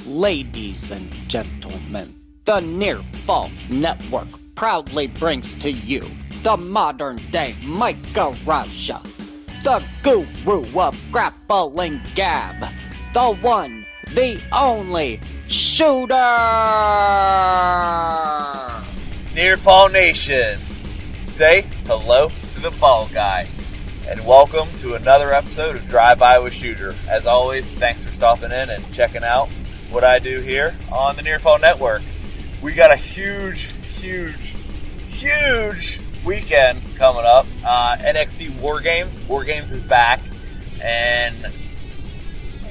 Ladies and gentlemen, the Near Fall Network proudly brings to you the modern-day Micah Raja, the guru of grappling gab, the one, the only, Shooter! Near Fall Nation, say hello to the Fall Guy, and welcome to another episode of Drive By with Shooter. As always, thanks for stopping in and checking out what I do here on the Near Fall Network. We got a huge weekend coming up. NXT War Games. War Games is back, and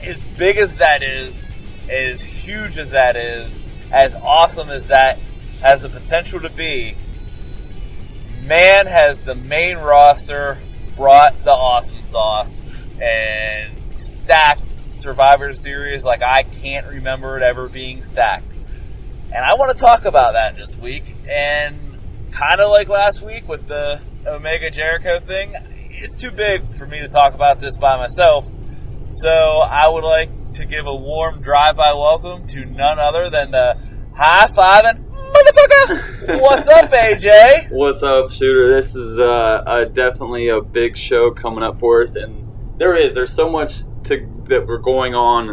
as big as that is, as huge as that is, as awesome as that has the potential to be, man, has the main roster brought the awesome sauce and stacked Survivor Series like I can't remember it ever being stacked. And I want to talk about that this week. And kind of like last week with the Omega Jericho thing, it's too big for me to talk about this by myself. So I would like to give a warm drive-by welcome to none other than the high-fiving motherfucker. What's up, AJ? What's up, Shooter? This is definitely a big show coming up for us, and there's so much that we're going on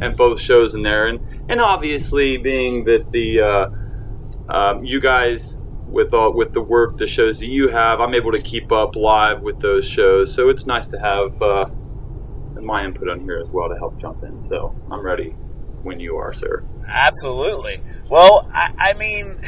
and both shows in there, and obviously being that the you guys with the work, the shows that you have, I'm able to keep up live with those shows, so it's nice to have my input on here as well to help jump in. So I'm ready when you are, sir. Absolutely. Well, I mean,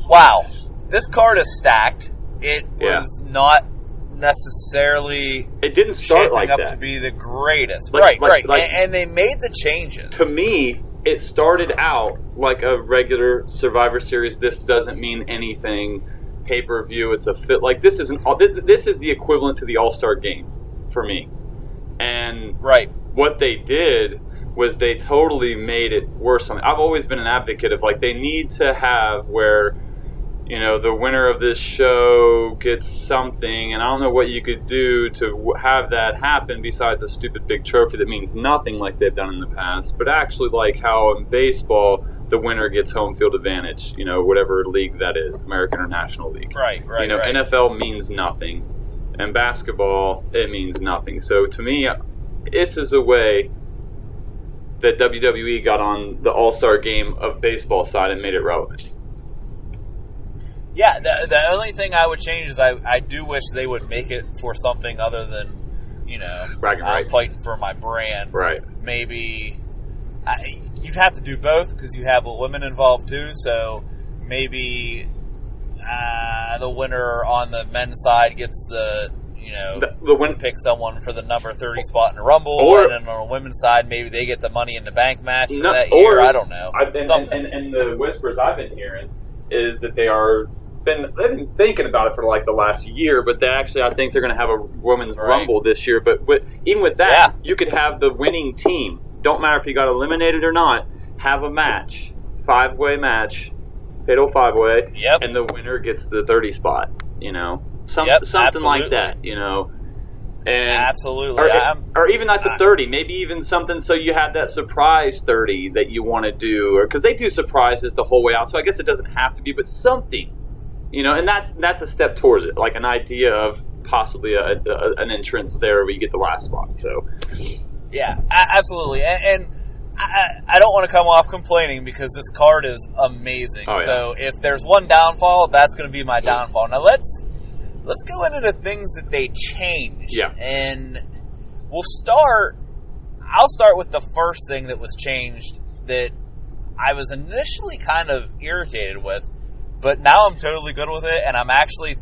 wow, this card is stacked. It was not necessarily. It didn't start like up that to be the greatest, right? And they made the changes. To me, it started out like a regular Survivor Series. This doesn't mean anything. Pay-per-view. It's a fit. Like this is the equivalent to the All-Star Game for me. And what they did was they totally made it worse. I've always been an advocate of like they need to have where, you know, the winner of this show gets something, and I don't know what you could do to have that happen besides a stupid big trophy that means nothing like they've done in the past, but actually like how in baseball the winner gets home field advantage, you know, whatever league that is, American or National League. Right. You know, NFL means nothing, and basketball, it means nothing. So to me, this is a way that WWE got on the All-Star Game of baseball side and made it relevant. Yeah, the only thing I would change is I do wish they would make it for something other than, you know, I'm fighting for my brand. Right. Maybe you'd have to do both because you have women involved too. So maybe the winner on the men's side gets the pick someone for the number 30 spot in the Rumble, and then on the women's side maybe they get the Money in the Bank match for that year. I don't know. And the whispers I've been hearing is that they've been thinking about it for like the last year, but I think they're going to have a women's Rumble this year. But even with that, you could have the winning team. Don't matter if you got eliminated or not. Have a match, 5-way match, fatal 5-way, and the winner gets the 30 spot. You know, something like that. You know, and absolutely, or even not the 30. Maybe even something so you have that surprise 30 that you want to do, or because they do surprises the whole way out. So I guess it doesn't have to be, but something. You know, and that's a step towards it, like an idea of possibly an entrance there where you get the last spot. So, yeah, absolutely. And I don't want to come off complaining because this card is amazing. Oh, yeah. So if there's one downfall, that's going to be my downfall. Now let's go into the things that they changed. Yeah. And I'll start with the first thing that was changed that I was initially kind of irritated with. But now I'm totally good with it, and I'm actually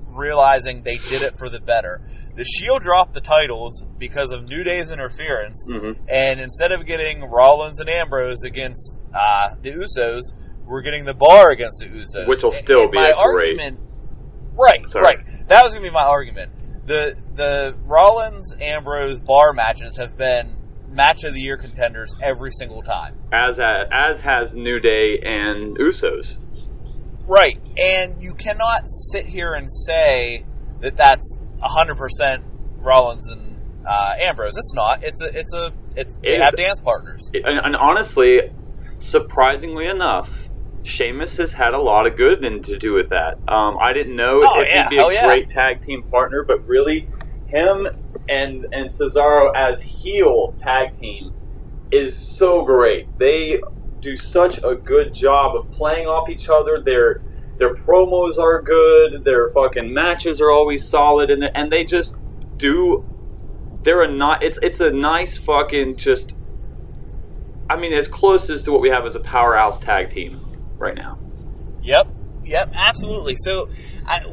realizing they did it for the better. The Shield dropped the titles because of New Day's interference, and instead of getting Rollins and Ambrose against the Usos, we're getting the Bar against the Usos. Which will still be a great... Right. That was going to be my argument. The Rollins-Ambrose Bar matches have been match of the year contenders every single time. As has New Day and Usos. Right, and you cannot sit here and say that that's 100% Rollins and Ambrose. It's not. It's they have dance partners. And honestly, surprisingly enough, Sheamus has had a lot of good to do with that. I didn't know if he'd be a great tag team partner, but really, him and Cesaro as heel tag team is so great. They do such a good job of playing off each other. Their promos are good. Their fucking matches are always solid, and they just do. It's a nice fucking just. I mean, as close as to what we have as a powerhouse tag team right now. Yep, absolutely. So,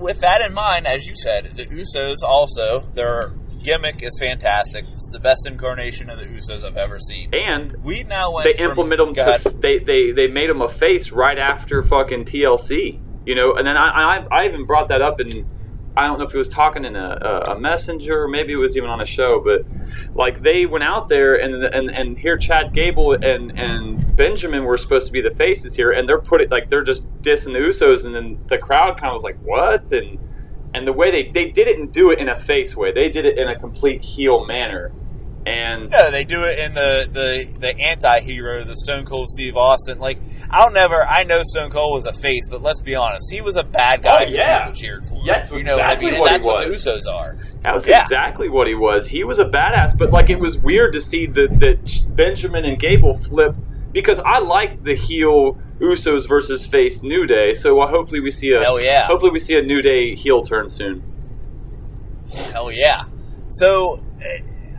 with that in mind, as you said, the Usos also, their gimmick is fantastic. It's the best incarnation of the Usos I've ever seen. And we now went they implemented them. They made them a face right after fucking TLC. You know, and then I even brought that up in. I don't know if he was talking in a messenger, or maybe it was even on a show, but like they went out there and here Chad Gable and Benjamin were supposed to be the faces here, and they're just dissing the Usos, and then the crowd kind of was like, what? And the way they didn't do it in a face way, they did it in a complete heel manner. And no, they do it in the anti-hero, the Stone Cold Steve Austin. Like, I know Stone Cold was a face, but let's be honest, he was a bad guy who people cheered for. Yeah, that's exactly what that's he was. What the Usos are. That was exactly what he was. He was a badass, but like it was weird to see that Benjamin and Gable flip, because I like the heel Usos versus face New Day. So hopefully we see a New Day heel turn soon. Hell yeah! So.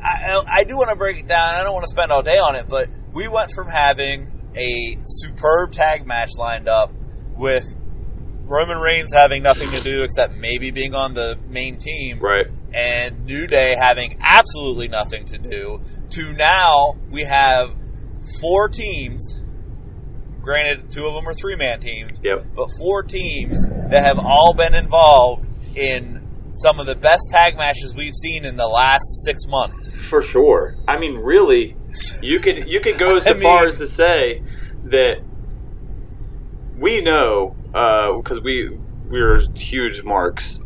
I do want to break it down. I don't want to spend all day on it, but we went from having a superb tag match lined up with Roman Reigns having nothing to do except maybe being on the main team, right? And New Day having absolutely nothing to do, to now we have 4 teams. Granted, 2 of them are 3-man teams, but 4 teams that have all been involved in some of the best tag matches we've seen in the last 6 months. For sure. I mean, really, you could go so far as to say that we know, because we're huge marks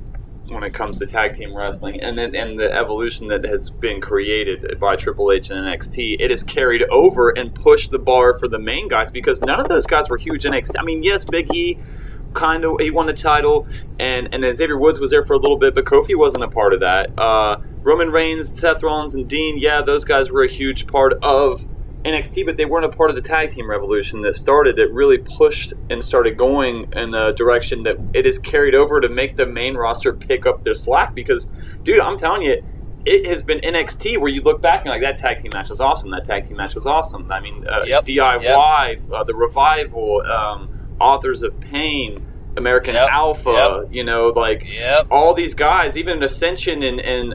when it comes to tag team wrestling, and the evolution that has been created by Triple H and NXT, it has carried over and pushed the bar for the main guys, because none of those guys were huge NXT. I mean, yes, Big E, he won the title, and then Xavier Woods was there for a little bit, but Kofi wasn't a part of that. Roman Reigns, Seth Rollins, and Dean, those guys were a huge part of NXT, but they weren't a part of the tag team revolution that started. It really pushed and started going in a direction that it has carried over to make the main roster pick up their slack, because, dude, I'm telling you, it has been NXT where you look back and you're like, that tag team match was awesome, that tag team match was awesome. I mean, DIY, The Revival, Authors of Pain, American Alpha, all these guys, even Ascension and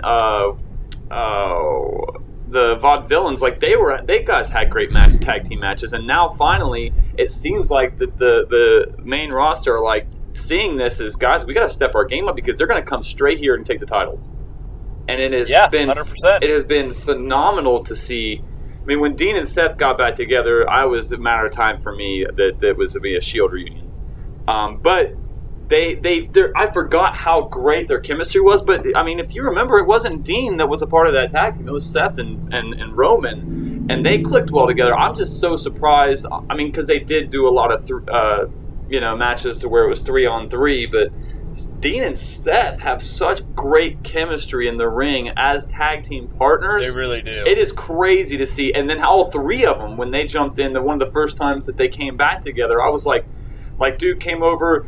the Vaudevillains, like they guys had great tag team matches, and now finally it seems like the main roster are like seeing this as, guys, we got to step our game up, because they're going to come straight here and take the titles, and it has been 100%. It has been phenomenal to see. I mean, when Dean and Seth got back together, it was a matter of time for me that was to be a Shield reunion. But I forgot how great their chemistry was. But I mean, if you remember, it wasn't Dean that was a part of that tag team. It was Seth and Roman, and they clicked well together. I'm just so surprised. I mean, because they did do a lot of matches where it was 3-on-3, but Dean and Seth have such great chemistry in the ring as tag team partners. They really do. It is crazy to see. And then all 3 of them, when they jumped in, one of the first times that they came back together, I was like dude came over,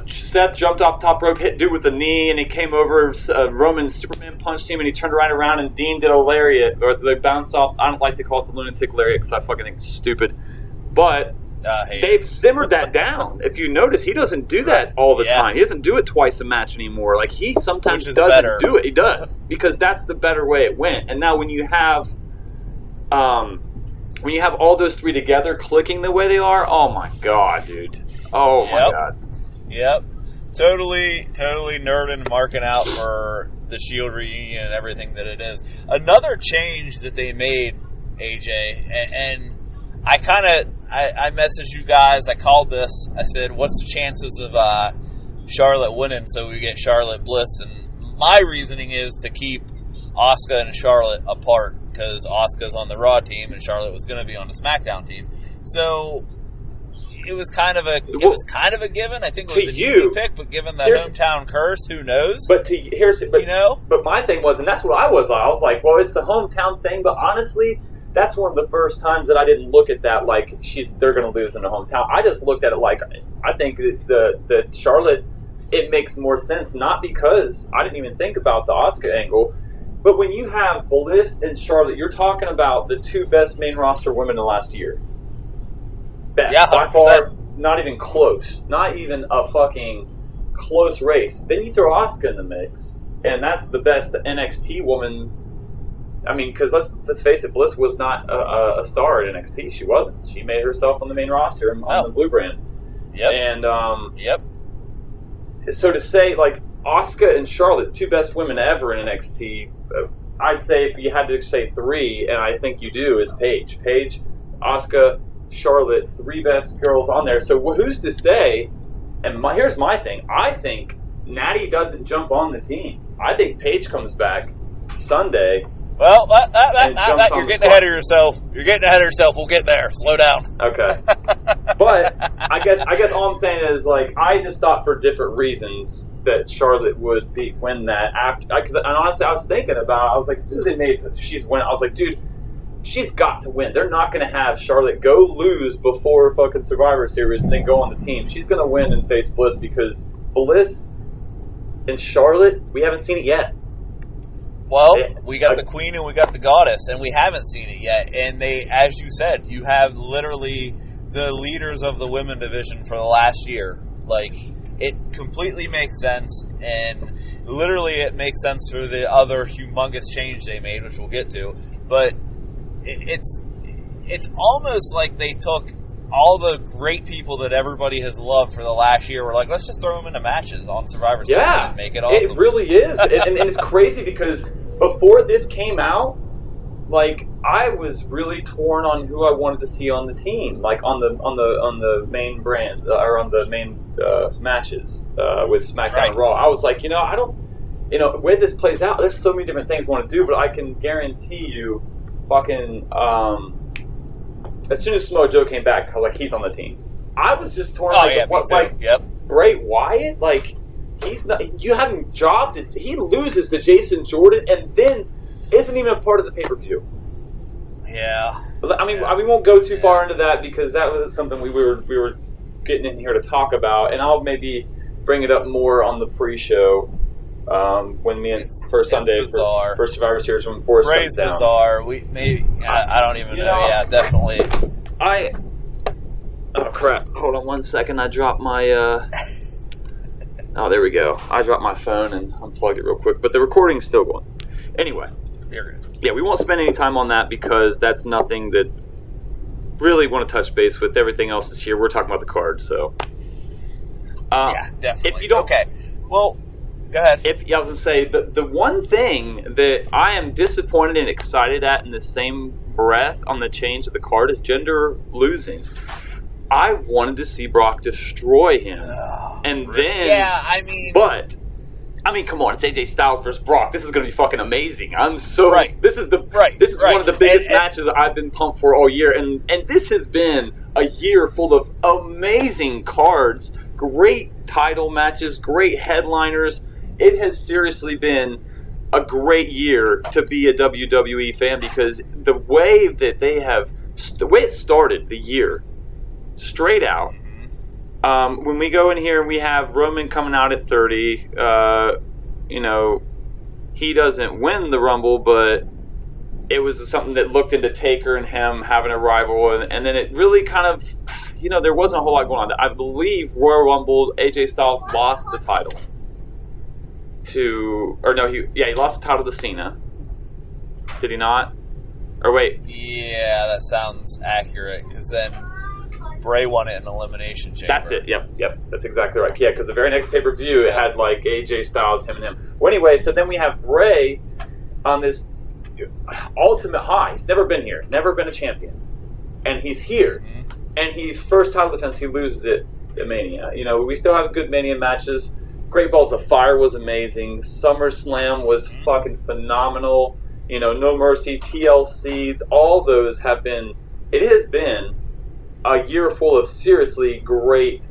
Seth jumped off top rope, hit dude with a knee, and he came over, Roman Superman punched him, and he turned right around, and Dean did a lariat, or they bounced off. I don't like to call it the lunatic lariat because I fucking think it's stupid. But they've simmered that down. If you notice, he doesn't do that all the time. He doesn't do it twice a match anymore. Like, he sometimes doesn't do it. He does, because that's the better way it went. And now when you have all those 3 together clicking the way they are, oh my god, dude. Oh my god. Yep. Totally nerding and marking out for the Shield reunion and everything that it is. Another change that they made, AJ, and I messaged you guys, I called this, I said, what's the chances of Charlotte winning so we get Charlotte Bliss? And my reasoning is to keep Asuka and Charlotte apart because Asuka's on the Raw team and Charlotte was going to be on the SmackDown team. So it was kind of a given. I think it was an easy pick, but given the hometown curse, who knows? But but my thing was, and that's what I was like, well, it's the hometown thing, but honestly, that's one of the first times that I didn't look at that like they're going to lose in the hometown. I just looked at it like I think the Charlotte, it makes more sense, not because I didn't even think about the Asuka angle, but when you have Bliss and Charlotte, you're talking about the two best main roster women in the last year. Best, yeah, 100%. By far, not even close. Not even a fucking close race. Then you throw Asuka in the mix, and that's the best NXT woman. I mean, because let's face it, Bliss was not a star at NXT. She wasn't. She made herself on the main roster on the Blue brand. Yep. And yep. So to say like Asuka and Charlotte, two best women ever in NXT, I'd say if you had to say three, and I think you do, is Paige, Asuka, Charlotte, three best girls on there. So who's to say? And here's my thing. I think Natty doesn't jump on the team. I think Paige comes back Sunday. Well, you're getting ahead of yourself. You're getting ahead of yourself. We'll get there. Slow down. Okay. But I guess all I'm saying is like I just thought for different reasons that Charlotte would win that after. Because honestly, I was thinking about. I was like, as soon as they made she's win, I was like, dude, she's got to win. They're not going to have Charlotte go lose before fucking Survivor Series and then go on the team. She's going to win and face Bliss because Bliss and Charlotte, we haven't seen it yet. Well, we got the Queen and we got the Goddess, and we haven't seen it yet. And they, as you said, you have literally the leaders of the women division for the last year. Like, it completely makes sense, and literally it makes sense for the other humongous change they made, which we'll get to. But it's almost like they took all the great people that everybody has loved for the last year. We're like, let's just throw them into matches on Survivor Series and make it awesome. It really is, and it's crazy because before this came out, like I was really torn on who I wanted to see on the team, like on the main brands or on the main matches with SmackDown and Raw. I was like, I don't, the way this plays out, there's so many different things I want to do, but I can guarantee you, fucking. As soon as Samoa Joe came back, like he's on the team. I was just torn. Bray Wyatt, like he's not. You have him jobbed. He loses to Jason Jordan, and then isn't even a part of the pay-per-view. Yeah. I mean, we won't go too far into that because that wasn't something we were getting in here to talk about, and I'll maybe bring it up more on the pre-show. When me and first Sunday for Survivor Series when Forrest comes down. Bray's bizarre. I don't even know. Yeah, definitely. Oh crap! Hold on 1 second. I dropped my. Oh, there we go. I dropped my phone and unplugged it real quick, but the recording's still going. Anyway, you're good. Yeah, we won't spend any time on that because that's nothing that really want to touch base with. Everything else is here. We're talking about the card, so. Yeah, definitely. If you don't, okay. Well. Go ahead. I was going to say, the one thing that I am disappointed and excited at in the same breath on the change of the card is Jinder losing. I wanted to see Brock destroy him. And then... Yeah, I mean... But, come on, it's AJ Styles versus Brock. This is going to be fucking amazing. I'm so... Right. This is one of the biggest matches I've been pumped for all year. And this has been a year full of amazing cards, great title matches, great headliners. It has seriously been a great year to be a WWE fan because the way that they have, the way it started the year, straight out. When we go in here and we have Roman coming out at 30, he doesn't win the Rumble, but it was something that looked into Taker and him having a rival, and then it really kind of, there wasn't a whole lot going on. I believe Royal Rumble, AJ Styles lost the title. He lost the title to Cena. Did he not? Or wait. Yeah, that sounds accurate, because then Bray won it in Elimination Chamber. That's it, yep, that's exactly right. Yeah, because the very next pay-per-view, it had, like, AJ Styles, him and him. Well, anyway, so then we have Bray on this ultimate high. He's never been here, never been a champion. And he's here. And he's first title defense, he loses it at Mania. We still have good Mania matches. Great Balls of Fire was amazing. SummerSlam was fucking phenomenal. You know, No Mercy, TLC, all those have been. It has been a year full of seriously great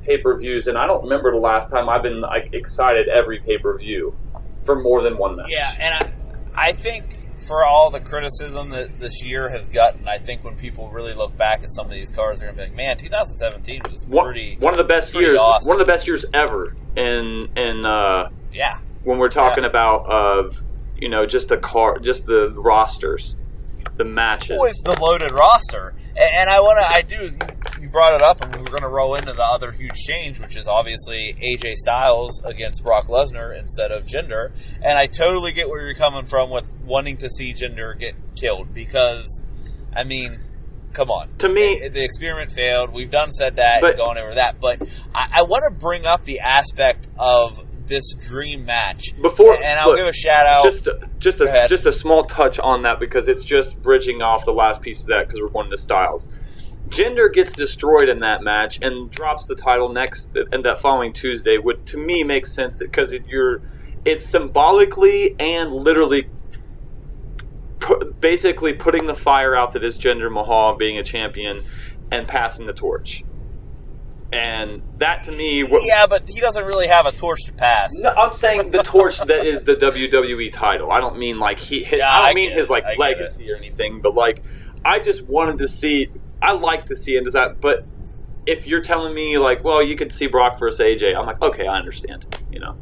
pay-per-views, and I don't remember the last time I've been like excited every pay-per-view for more than one match. Yeah, and I think for all the criticism that this year has gotten, I think when people really look back at some of these cards, they're gonna be like, "Man, 2017 was pretty one of the best years, awesome. One of the best years ever." And yeah, when we're talking about you know, just the rosters, the matches, always the loaded roster. And you brought it up, and we were going to roll into the other huge change, which is obviously AJ Styles against Brock Lesnar instead of Jinder. And I totally get where you're coming from with wanting to see Jinder get killed, because, I mean, come on. To me, the experiment failed. We've said that and gone over that. But I want to bring up the aspect of this dream match and I'll give a shout out. Just a small touch on that, because it's just bridging off the last piece of that, because we're going to Styles. Jinder gets destroyed in that match and drops the title and that following Tuesday would, to me, make sense, because it's symbolically and literally basically putting the fire out that is Jinder Mahal being a champion and passing the torch. And that, to me... yeah, but he doesn't really have a torch to pass. No, I'm saying the torch that is the WWE title. I don't mean like I don't mean his like legacy or anything, but like, I just wanted to see... I like to see, and does that... But if you're telling me, like, well, you could see Brock versus AJ, I'm like, okay, I understand, you know?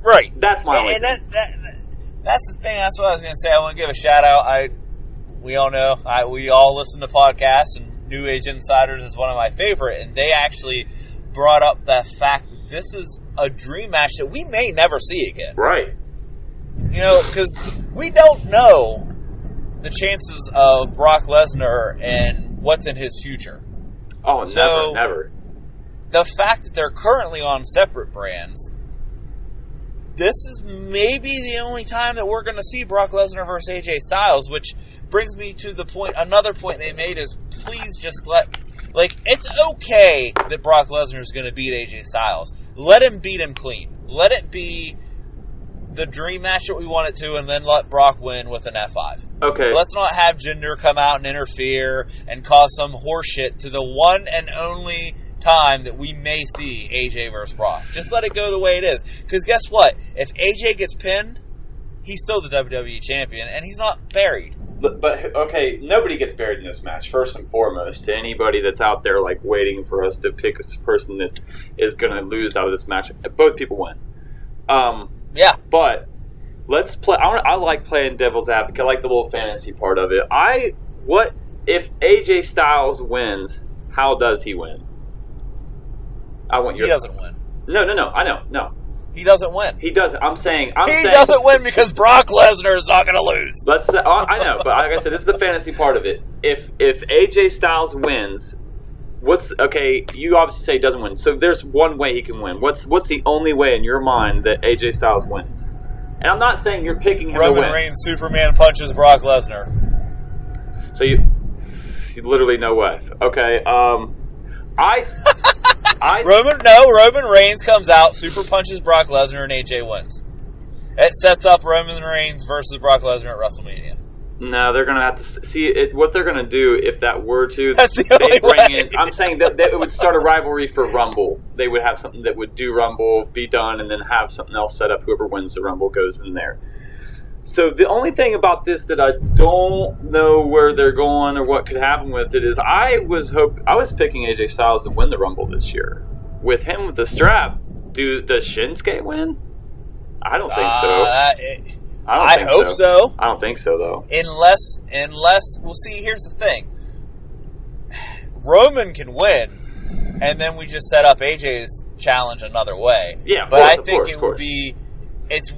Right. That's my only thing. That's the thing, that's what I was going to say. I want to give a shout out. We all know, we all listen to podcasts, and New Age Insiders is one of my favorite, and they actually brought up the fact that this is a dream match that we may never see again. Right. You know, because we don't know the chances of Brock Lesnar and what's in his future. Oh, never. The fact that they're currently on separate brands, this is maybe the only time that we're going to see Brock Lesnar versus AJ Styles, which brings me to another point they made is, please just it's okay that Brock Lesnar is going to beat AJ Styles. Let him beat him clean. Let it be the dream match that we want it to, and then let Brock win with an F5. Okay. Let's not have Jinder come out and interfere and cause some horseshit to the one and only time that we may see AJ versus Brock. Just let it go the way it is. Because guess what? If AJ gets pinned, he's still the WWE champion, and he's not buried. But okay, nobody gets buried in this match. First and foremost, to anybody that's out there like waiting for us to pick a person that is going to lose out of this match, both people win. Yeah. But let's play. I like playing devil's advocate. I like the little fantasy part of it. What if AJ Styles wins? How does he win? He doesn't win. No. I know. No. He doesn't win. He doesn't. I'm saying he doesn't win because Brock Lesnar is not going to lose. I know, but like I said, this is the fantasy part of it. If AJ Styles wins, you obviously say he doesn't win. So there's one way he can win. What's the only way in your mind that AJ Styles wins? And I'm not saying you're picking him to win. Roman Reigns Superman punches Brock Lesnar. So you literally no way. Okay. Roman Reigns comes out, super punches Brock Lesnar, and AJ wins. It sets up Roman Reigns versus Brock Lesnar at WrestleMania. No, they're going to have to see it. What they're going to do, if that were to, that's the only way. I'm saying that it would start a rivalry for Rumble. They would have something that would do Rumble, be done, and then have something else set up. Whoever wins the Rumble goes in there. So the only thing about this that I don't know where they're going or what could happen with it is I was picking AJ Styles to win the Rumble this year. With him with the strap, does Shinsuke win? I don't think so. I hope so. I don't think so, though. Unless, well, see, here's the thing. Roman can win, and then we just set up AJ's challenge another way. Yeah, but I think it would be, it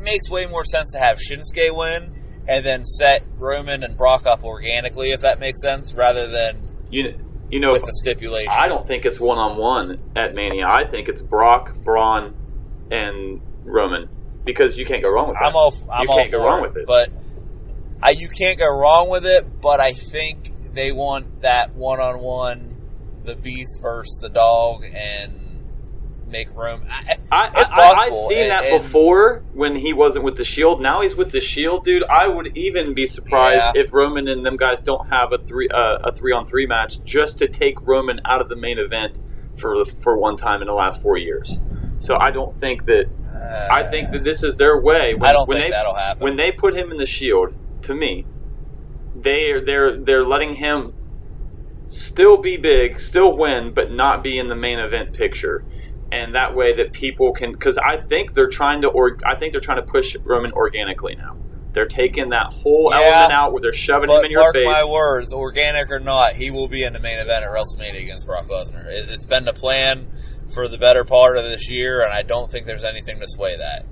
makes way more sense to have Shinsuke win, and then set Roman and Brock up organically, if that makes sense, rather than with a stipulation. I don't think it's one-on-one at Mania. I think it's Brock, Braun, and Roman. Because you can't go wrong with that. You can't go wrong with it. But you can't go wrong with it, but I think they want that one-on-one, the beast versus the dog, and make room. It's I've possible. seen that before when he wasn't with the Shield. Now he's with the Shield, dude. I would even be surprised if Roman and them guys don't have a 3-on-3 match just to take Roman out of the main event for one time in the last 4 years. So I don't think that. I think that this is their way. I don't think that'll happen. When they put him in the Shield, to me, they're letting him still be big, still win, but not be in the main event picture. And that way that people can, because I think they're trying to push Roman organically now. They're taking that whole element out where they're shoving him in your face. Mark my words, organic or not, he will be in the main event at WrestleMania against Brock Lesnar. It's been the plan for the better part of this year, and I don't think there's anything to sway that.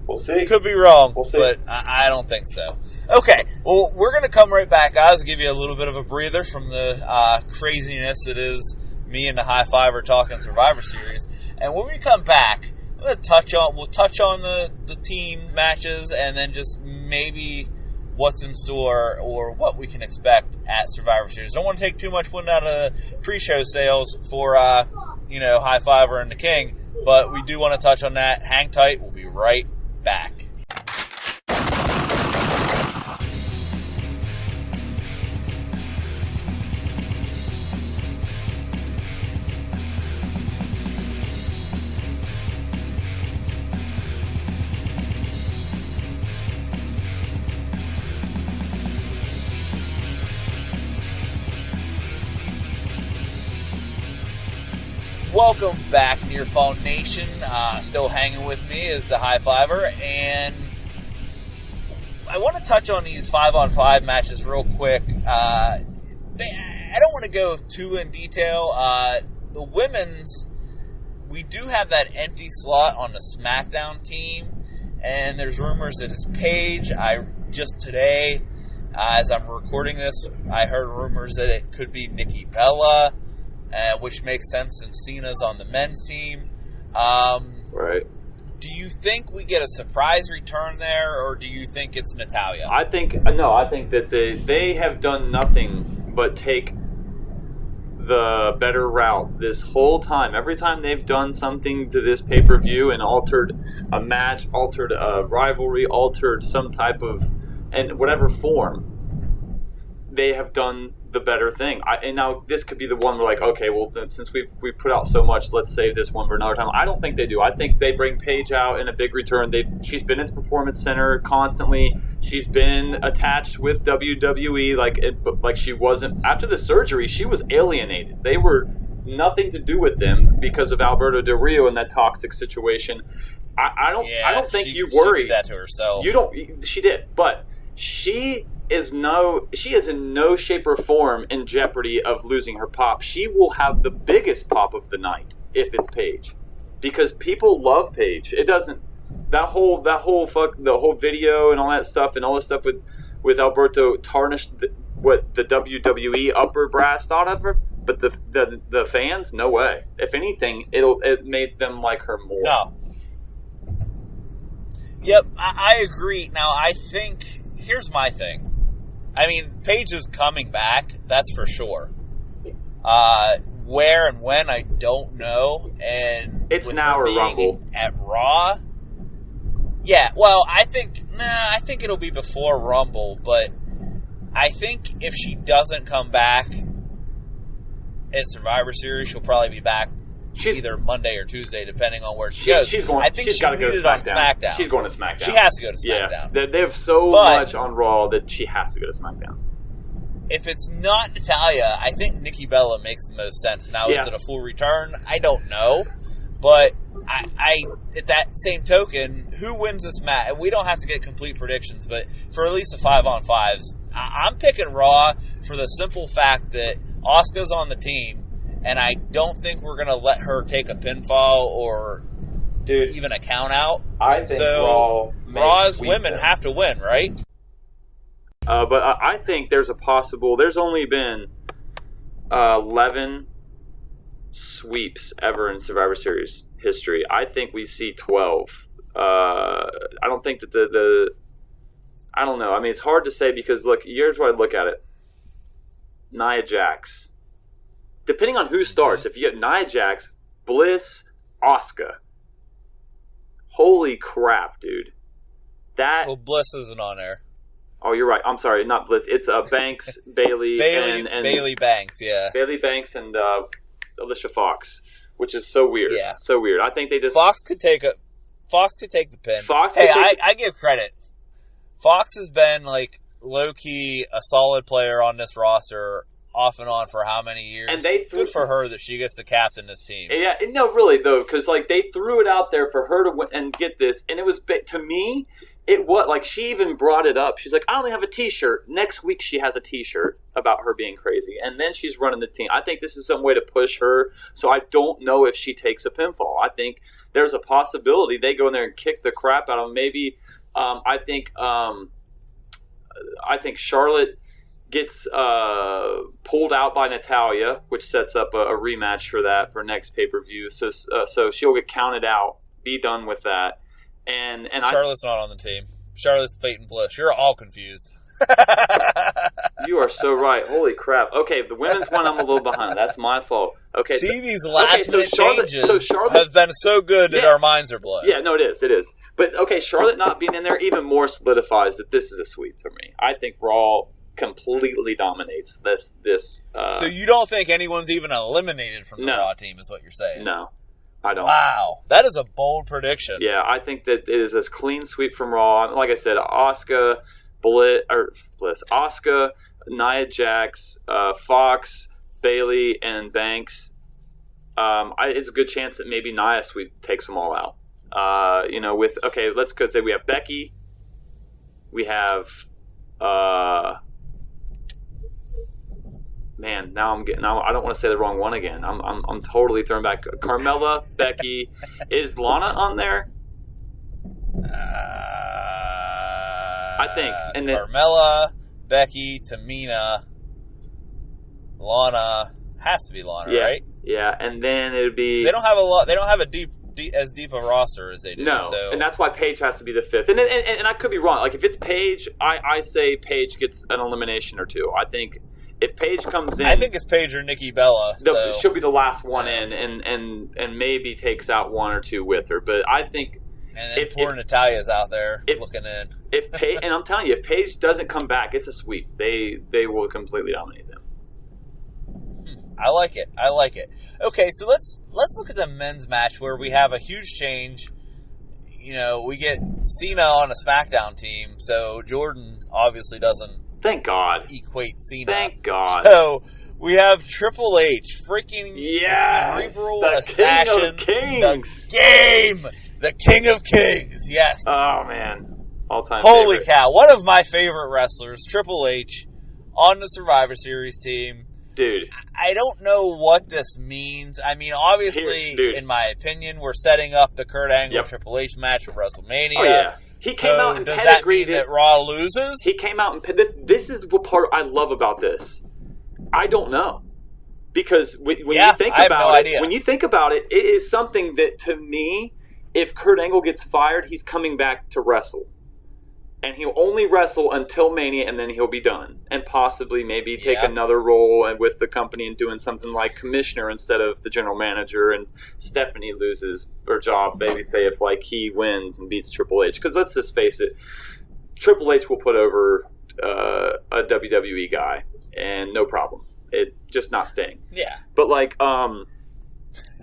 We'll see. Could be wrong, we'll see. But I don't think so. Okay, well, we're going to come right back, guys. Give you a little bit of a breather from the craziness that is me and the High Fiver talking Survivor Series. And when we come back, we'll touch on the team matches and then just maybe what's in store or what we can expect at Survivor Series. Don't want to take too much wind out of the pre-show sales for High Fiver and the King, but we do want to touch on that. Hang tight. We'll be right back. Welcome back, Nearfall Nation. Still hanging with me is the High Fiver, and I want to touch on these 5-on-5 matches real quick. I don't want to go too in detail. The women's, we do have that empty slot on the SmackDown team, and there's rumors that it's Paige. Just today, as I'm recording this, I heard rumors that it could be Nikki Bella. Which makes sense since Cena's on the men's team. Right. Do you think we get a surprise return there, or do you think it's Natalya? I think that they have done nothing but take the better route this whole time. Every time they've done something to this pay-per-view and altered a match, altered a rivalry, altered some type of, and whatever form, they have done the better thing. And now this could be the one where, like, okay, well, since we've put out so much, let's save this one for another time. I don't think they do. I think they bring Paige out in a big return. She's been at Performance Center constantly. She's been attached with WWE, like she wasn't after the surgery. She was alienated. They were nothing to do with them because of Alberto Del Rio and that toxic situation. I don't think you worry. She did that to herself. You don't. She did, but she is in no shape or form in jeopardy of losing her pop. She will have the biggest pop of the night if it's Paige, because people love Paige. It doesn't the whole video and all that stuff and all this stuff with Alberto tarnished what the WWE upper brass thought of her, but the fans, no way. If anything, it made them like her more. No. Yep, I agree. Now, I think here's my thing. I mean, Paige is coming back, that's for sure. Where and when, I don't know. And it's now or Rumble. At Raw? Yeah, well, I think it'll be before Rumble, but I think if she doesn't come back at Survivor Series, she'll probably be back either Monday or Tuesday, depending on where she goes. I think she's needed on SmackDown. She's going to SmackDown. She has to go to SmackDown. Yeah, they have so much on Raw that she has to go to SmackDown. If it's not Natalya, I think Nikki Bella makes the most sense. Now, is it a full return? I don't know. But I at that same token, who wins this match? We don't have to get complete predictions, but for at least the 5-on-5s, I'm picking Raw for the simple fact that Asuka's on the team, and I don't think we're going to let her take a pinfall or even a count out. I think Raw's women have to win, right? But I think there's only been 11 sweeps ever in Survivor Series history. I think we see 12. I don't think that I don't know. I mean, it's hard to say because, look, here's where I look at it. Nia Jax. depending on who starts, if you have Nia Jax, Bliss, Asuka, holy crap, dude. Well, Bliss isn't on there. Oh, you're right. I'm sorry, not Bliss. It's Banks, Bailey, and Bailey Banks, yeah. Bailey Banks and Alicia Fox, which is so weird. Yeah. So weird. I think they just Fox could take the pin. I give credit. Fox has been like low key a solid player on this roster off and on for how many years? And good for her that she gets to captain this team. Yeah, no, really though, because like they threw it out there for her to win and get this, and it was to me. It was like she even brought it up. She's like, I only have a T-shirt. Next week she has a T-shirt about her being crazy, and then she's running the team. I think this is some way to push her. So I don't know if she takes a pinfall. I think there's a possibility they go in there and kick the crap out of them. Maybe I think Charlotte gets pulled out by Natalya, which sets up a rematch for that for next pay-per-view. So she'll get counted out. Be done with that. And Charlotte's not on the team. Charlotte's Peyton Bliss. You're all confused. You are so right. Holy crap. Okay, the women's one I'm a little behind. That's my fault. Okay, these last-minute changes have been so good that our minds are blown. Yeah, no, it is. It is. But, okay, Charlotte not being in there even more solidifies that this is a sweep for me. I think Raw completely dominates this. So you don't think anyone's even eliminated from the Raw team is what you're saying? No. I don't. Wow, that is a bold prediction. Yeah, I think that it is a clean sweep from Raw. Like I said, Asuka, Asuka, Nia Jax, Fox, Bailey, and Banks. It's a good chance that maybe Nia takes them all out. Let's go say we have Becky, we have. Man, now I don't want to say the wrong one again. I'm totally thrown back. Carmella, Becky, is Lana on there? I think. And then Carmella, Becky, Tamina, Lana has to be Lana, right? Yeah, and then it would be. They don't have a lot. They don't have as deep a roster as they do. No, so. And that's why Paige has to be the fifth. And I could be wrong. Like if it's Paige, I say Paige gets an elimination or two. I think. If Paige comes in, I think it's Paige or Nikki Bella. She'll be the last one in, and maybe takes out one or two with her. But I think, and then poor Natalia's out there looking in. If Paige, and I'm telling you, if Paige doesn't come back, it's a sweep. They will completely dominate them. I like it. Okay, so let's look at the men's match where we have a huge change. You know, we get Cena on a SmackDown team, so Jordan obviously doesn't. Thank God. Equate Cena. Thank God. So we have Triple H, freaking cerebral the assassin, King of Kings, the King of Kings. Yes. Oh man, all-time. Holy favorite. cow! One of my favorite wrestlers, Triple H, on the Survivor Series team. Dude, I don't know what this means. I mean, obviously, in my opinion, we're setting up the Kurt Angle Triple H match for WrestleMania. Oh yeah. He came out and does that mean that Raw loses? He came out and this is what part I love about this. I don't know, because when you think about it, it is something that to me, if Kurt Angle gets fired, he's coming back to wrestle, and he'll only wrestle until Mania, and then he'll be done, and possibly maybe take another role with the company and doing something like commissioner instead of the general manager. And Stephanie loses her job, maybe say if like he wins and beats Triple H, because let's just face it, Triple H will put over a WWE guy and no problem. It just not staying. Yeah, but like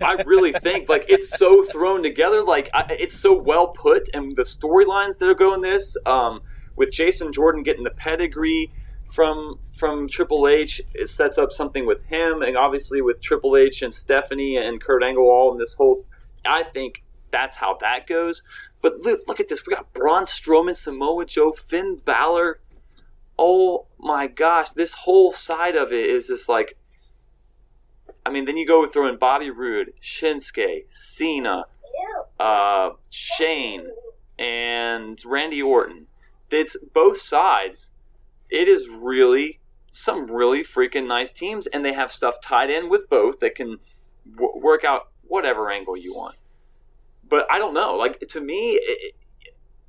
I really think like it's so thrown together, like it's so well put, and the storylines that are going this with Jason Jordan getting the pedigree from Triple H, it sets up something with him, and obviously with Triple H and Stephanie and Kurt Angle all in this whole. I think that's how that goes. But look at this, we got Braun Strowman, Samoa Joe, Finn Balor. Oh my gosh, this whole side of it is just like. I mean, then you go throw in Bobby Roode, Shinsuke, Cena, Shane, and Randy Orton. It's both sides. It is really some really freaking nice teams, and they have stuff tied in with both that can work out whatever angle you want. But I don't know. Like, to me,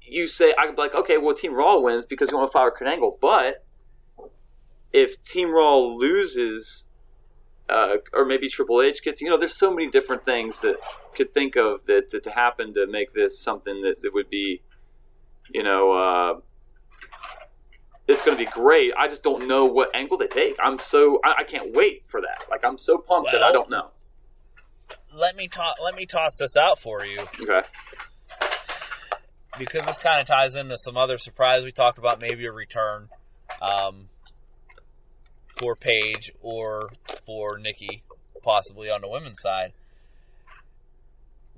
you say, I'd be like, okay, well, Team Raw wins because you want to fire Kurt Angle. But if Team Raw loses or maybe Triple H gets. There's so many different things that could think of that to happen to make this something that would be, it's going to be great. I just don't know what angle they take. I can't wait for that. Like, I'm so pumped that I don't know. Let me toss this out for you. Okay. Because this kind of ties into some other surprise we talked about, maybe a return for Paige or for Nikki, possibly on the women's side.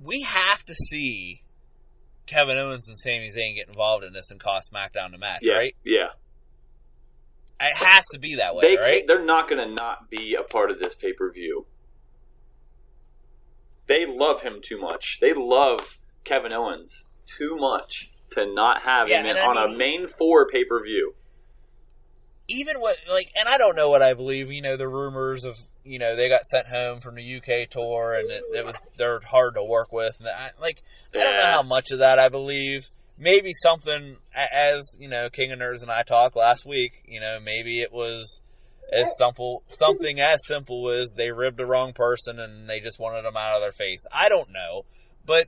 We have to see Kevin Owens and Sami Zayn get involved in this and cost SmackDown the match, right? Yeah. It has to be that way, right? They're not going to not be a part of this pay-per-view. They love him too much. They love Kevin Owens too much to not have him on a main 4 pay-per-view. Even and I don't know what I believe. The rumors of, they got sent home from the UK tour and they're hard to work with. And I don't know how much of that I believe. Maybe something, as, King of Nerds and I talked last week, maybe it was something as simple as they ribbed the wrong person and they just wanted them out of their face. I don't know. But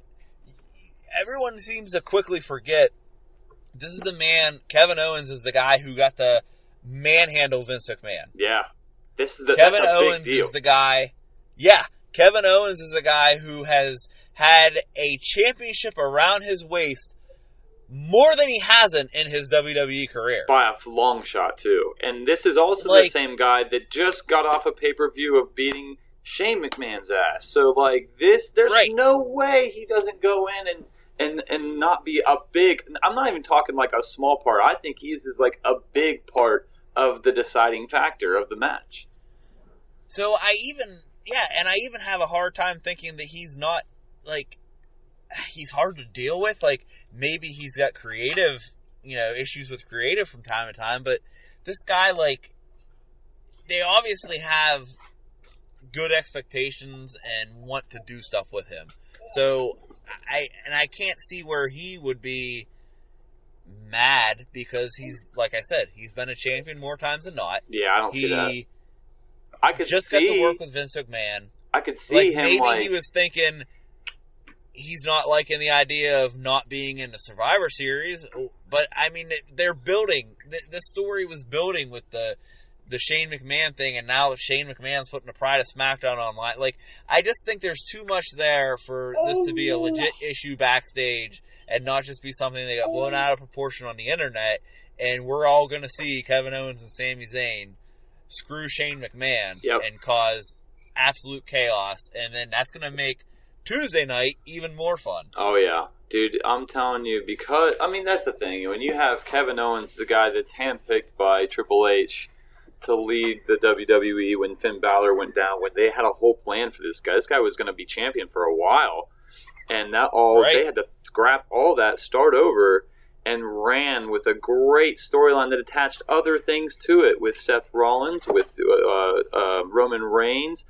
everyone seems to quickly forget this is the man. Kevin Owens is the guy who got to manhandle Vince McMahon. Yeah. Kevin Owens is the guy. Yeah. Kevin Owens is the guy who has had a championship around his waist more than he hasn't in his WWE career. By a long shot, too. And this is also the same guy that just got off a pay-per-view of beating Shane McMahon's ass. So, there's no way he doesn't go in and not be a big... I'm not even talking a small part. I think he is a big part of the deciding factor of the match. So I even have a hard time thinking that he's not, he's hard to deal with. Maybe he's got creative, issues with creative from time to time, but this guy, they obviously have good expectations and want to do stuff with him. So I can't see where he would be mad because he's, like I said, he's been a champion more times than not. Yeah, I don't see that. I could just got to work with Vince McMahon. I could see him maybe he was thinking he's not liking the idea of not being in the Survivor Series, but I mean they're building. The story was building with the Shane McMahon thing, and now Shane McMahon's putting the pride of SmackDown online. I just think there's too much there for this to be a legit issue backstage and not just be something that got blown out of proportion on the internet, and we're all going to see Kevin Owens and Sami Zayn screw Shane McMahon and cause absolute chaos, and then that's going to make Tuesday night even more fun. Oh, yeah. Dude, I'm telling you, because, that's the thing. When you have Kevin Owens, the guy that's handpicked by Triple H to lead the WWE when Finn Balor went down, when they had a whole plan for this guy was going to be champion for a while, and they had to scrap all that, start over, and ran with a great storyline that attached other things to it with Seth Rollins, with Roman Reigns.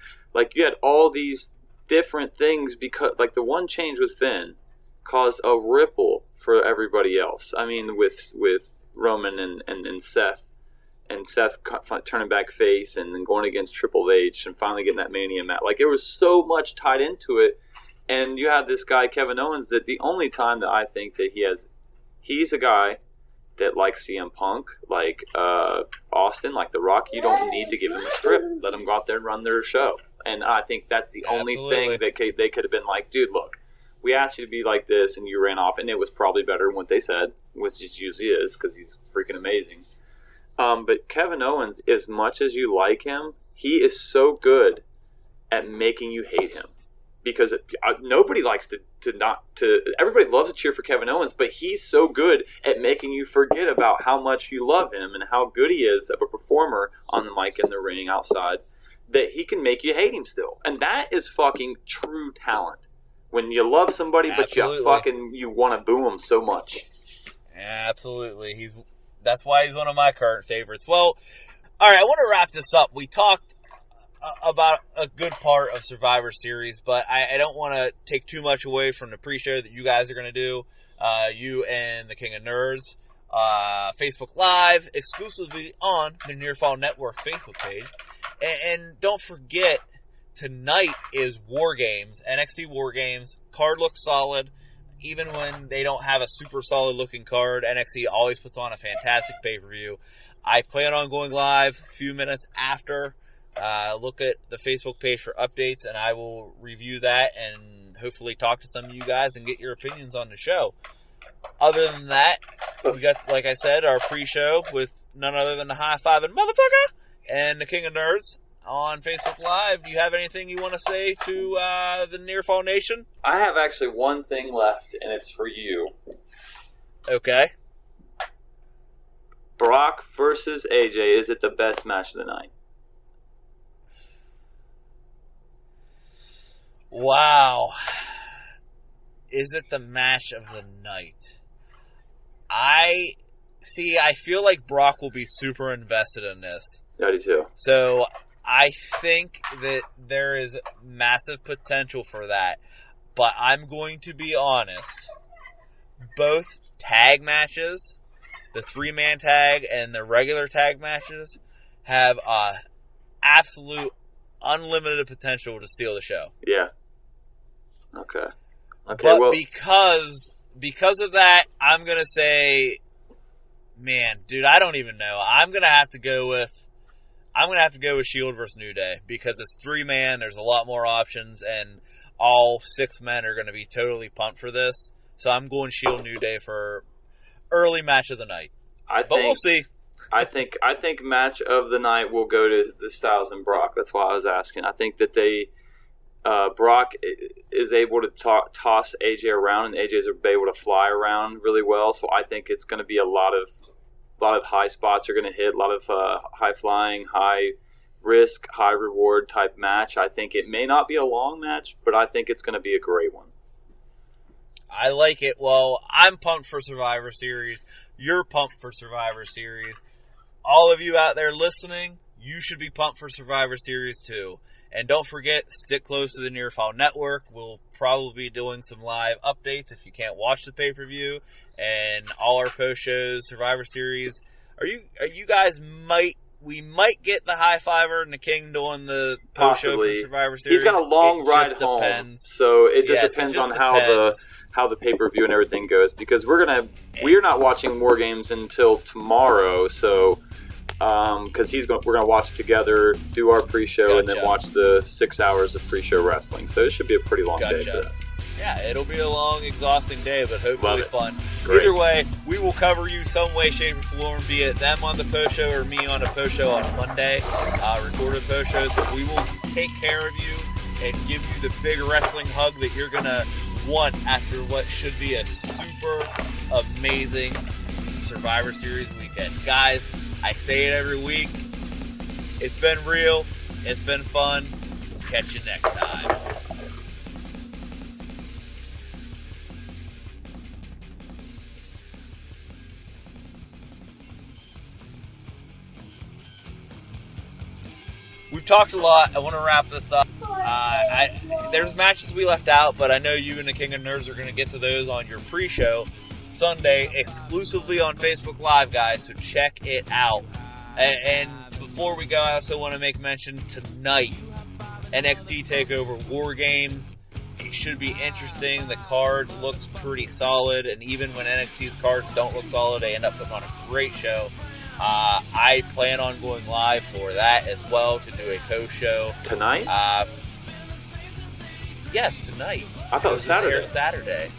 You had all these different things because, the one change with Finn caused a ripple for everybody else. With Roman and Seth, and Seth turning back face and then going against Triple H and finally getting that Mania match. There was so much tied into it, and you have this guy Kevin Owens that the only time that I think that he's a guy that CM Punk, Austin, The Rock, you don't need to give him a script. Let them go out there and run their show. And I think that's the only thing that they could have been dude, look, we asked you to be like this and you ran off, and it was probably better than what they said, which it usually is because he's freaking amazing. But Kevin Owens, as much as you like him, he is so good at making you hate him. Because nobody likes everybody loves to cheer for Kevin Owens, but he's so good at making you forget about how much you love him and how good he is of a performer on the mic, in the ring, outside, that he can make you hate him still. And that is fucking true talent. When you love somebody, Absolutely. but you want to boo him so much. Absolutely. That's why he's one of my current favorites. Well, all right, I want to wrap this up. We talked about a good part of Survivor Series, but I don't want to take too much away from the pre-show that you guys are going to do, you and the King of Nerds, Facebook Live, exclusively on the Nearfall Network's Facebook page. And don't forget, tonight is War Games, NXT War Games. Card looks solid. Even when they don't have a super solid looking card, NXT always puts on a fantastic pay-per-view. I plan on going live a few minutes after. Look at the Facebook page for updates, and I will review that and hopefully talk to some of you guys and get your opinions on the show. Other than that, we got, like I said, our pre-show with none other than the high-fiving motherfucker and the King of Nerds on Facebook Live. Do you have anything you want to say to the Nearfall Nation? I have actually one thing left, and it's for you. Okay. Brock versus AJ, is it the best match of the night? Wow. Is it the match of the night? I feel like Brock will be super invested in this. I do too. So I think that there is massive potential for that. But I'm going to be honest. Both tag matches, the 3-man tag and the regular tag matches, have absolute unlimited potential to steal the show. Yeah. Okay. But well, because of that, I'm gonna say, man, dude, I don't even know. I'm gonna have to go with Shield versus New Day because it's 3-man. There's a lot more options, and all 6 men are gonna be totally pumped for this. So I'm going Shield New Day for early match of the night. But we'll see. I think match of the night will go to the Styles and Brock. That's why I was asking. I think that Brock is able to toss AJ around, and AJ's able to fly around really well. So I think it's going to be a lot of high spots are going to hit, a lot of high flying, high risk, high reward type match. I think it may not be a long match, but I think it's going to be a great one. I like it. Well, I'm pumped for Survivor Series. You're pumped for Survivor Series. All of you out there listening, you should be pumped for Survivor Series too. And don't forget, stick close to the Nearfall Network. We'll probably be doing some live updates if you can't watch the pay-per-view. And all our post shows, Survivor Series. Are you guys we might get the High Fiver and the King doing the post show for Survivor Series. He's got a long ride home, so it just depends on how the pay-per-view and everything goes. Because we're not watching War Games until tomorrow, so because we're gonna watch it together, do our pre-show, and then watch the 6 hours of pre-show wrestling. So it should be a pretty long day for that. Yeah, it'll be a long, exhausting day, but hopefully fun. Great. Either way, we will cover you some way, shape, or form, be it them on the post show or me on a post show on Monday, recorded post shows. So we will take care of you and give you the big wrestling hug that you're going to want after what should be a super amazing Survivor Series weekend. Guys, I say it every week. It's been real. It's been fun. Catch you next time. We've talked a lot. I want to wrap this up. There's matches we left out, but I know you and the King of Nerds are going to get to those on your pre-show Sunday exclusively on Facebook Live, guys, so check it out. And before we go, I also want to make mention tonight, NXT TakeOver War Games. It should be interesting. The card looks pretty solid, and even when NXT's cards don't look solid, they end up putting on a great show. I plan on going live for that as well to do a post-show. Tonight? Yes, tonight. I thought it was Saturday. Saturday.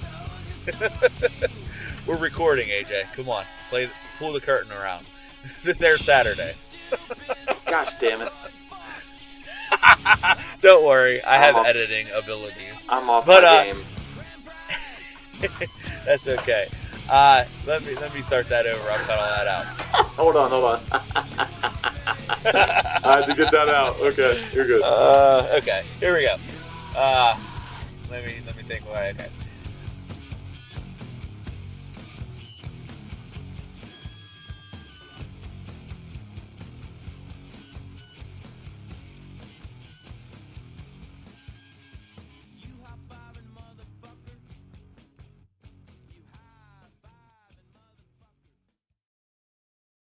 We're recording, AJ. Come on. Pull the curtain around. This airs Saturday. Gosh damn it. Don't worry. I have editing abilities. I'm off my game. That's okay. Let me start that over. I'll cut all that out. Hold on. I had to get that out. Okay, you're good. Okay, here we go. Let me think. Okay.